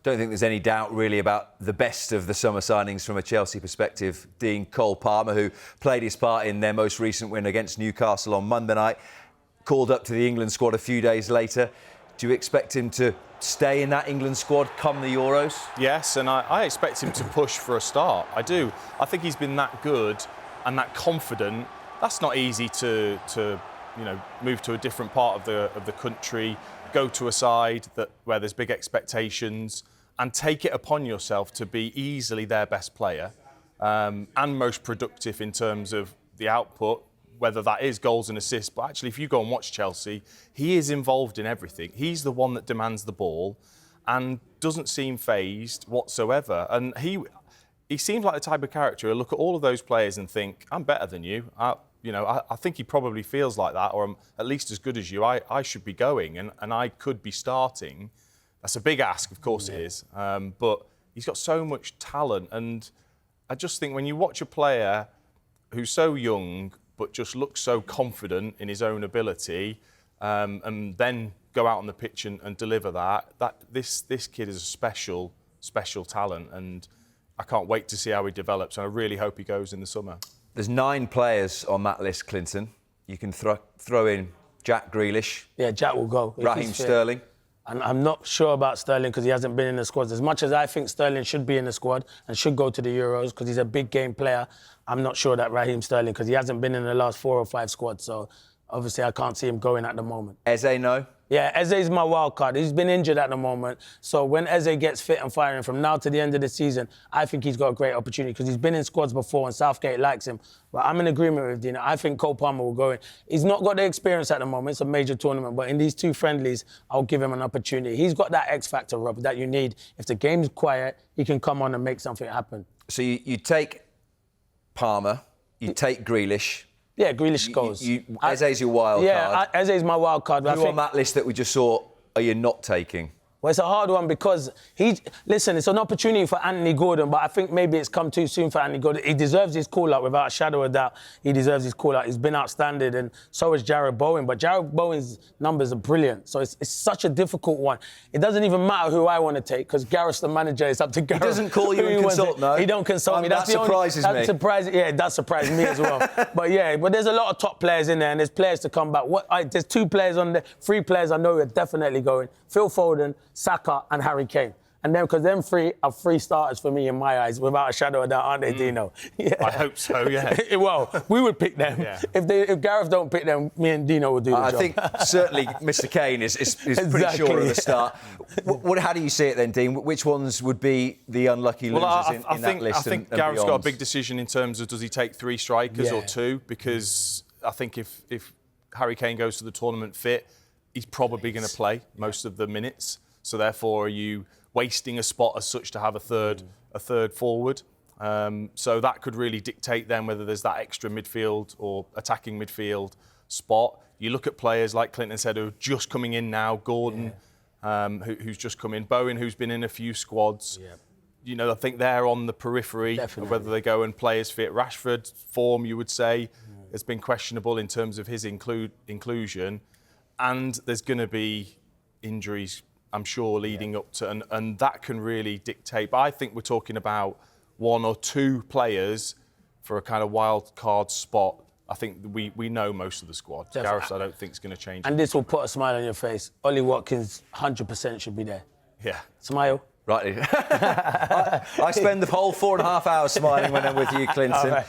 Don't think there's any doubt really about the best of the summer signings from a Chelsea perspective. Dean Cole Palmer, who played his part in their most recent win against Newcastle on Monday night, called up to the England squad a few days later. Do you expect him to stay in that England squad come the Euros? Yes, and I expect him to push for a start. I do. I think he's been that good and that confident. That's not easy to move to a different part of the country, go to a side where there's big expectations, and take it upon yourself to be easily their best player and most productive in terms of the output, whether that is goals and assists. But actually, if you go and watch Chelsea, he is involved in everything. He's the one that demands the ball and doesn't seem fazed whatsoever. And he seems like the type of character who'll look at all of those players and think, I'm better than you. I think he probably feels like that, or I'm at least as good as you. I should be going and I could be starting. That's a big ask, of course it is. But he's got so much talent. And I just think when you watch a player who's so young but just looks so confident in his own ability, and then go out on the pitch and deliver that this kid is a special talent, and I can't wait to see how he develops, and I really hope he goes in the summer. There's 9 players on that list, Clinton. You can throw in Jack Grealish. Yeah, Jack will go. Raheem Sterling. And I'm not sure about Sterling because he hasn't been in the squad. As much as I think Sterling should be in the squad and should go to the Euros because he's a big game player, I'm not sure that Raheem Sterling, because he hasn't been in the last 4 or 5 squads. So obviously I can't see him going at the moment. Eze, no? Yeah, Eze's my wild card. He's been injured at the moment. So when Eze gets fit and firing from now to the end of the season, I think he's got a great opportunity because he's been in squads before and Southgate likes him. But I'm in agreement with Dina. I think Cole Palmer will go in. He's not got the experience at the moment. It's a major tournament. But in these 2 friendlies, I'll give him an opportunity. He's got that X factor, Rob, that you need. If the game's quiet, he can come on and make something happen. So you take Palmer, you take Grealish. Yeah, Grealish goes. Eze's your wild card. Yeah, Eze's my wild card. Who on that list that we just saw are you not taking? Well, it's a hard one because it's an opportunity for Anthony Gordon, but I think maybe it's come too soon for Anthony Gordon. He deserves his call-out without a shadow of doubt. He deserves his call-out. He's been outstanding, and so has Jarrod Bowen. But Jarrod Bowen's numbers are brilliant, so it's such a difficult one. It doesn't even matter who I want to take because Gareth's the manager. It's up to Gareth. He doesn't call you and consult, no? He don't consult me. That surprises me. Yeah, it does surprise me as well. But there's a lot of top players in there, and there's players to come back. There's 2 players on there, 3 players I know are definitely going. Phil Foden, Saka, and Harry Kane. And then, because them 3 are 3 starters for me in my eyes, without a shadow of doubt, aren't they, Dino? Yeah. I hope so, yeah. Well, we would pick them. Yeah. If Gareth don't pick them, me and Dino will do the job. I think certainly Mr. Kane is pretty sure of the start. How do you see it then, Dean? Which ones would be the unlucky losers in that list? I think Gareth's got a big decision in terms of does he take 3 strikers or 2? Because I think if Harry Kane goes to the tournament fit, he's probably going to play most of the minutes. So therefore, are you wasting a spot as such to have a third forward? So that could really dictate then whether there's that extra midfield or attacking midfield spot. You look at players like Clinton said who are just coming in now, Gordon, who's just come in, Bowen, who's been in a few squads. Yeah. I think they're on the periphery of whether they go and play as fit. Rashford's form, you would say, has been questionable in terms of his inclusion. And there's going to be injuries, I'm sure, leading up to, and that can really dictate. But I think we're talking about 1 or 2 players for a kind of wild card spot. I think we know most of the squad. Gareth, I don't think is going to change. And this will put a smile on your face. Ollie Watkins, 100% should be there. Yeah. Smile. Right. I spend the whole 4.5 hours smiling when I'm with you, Clinton.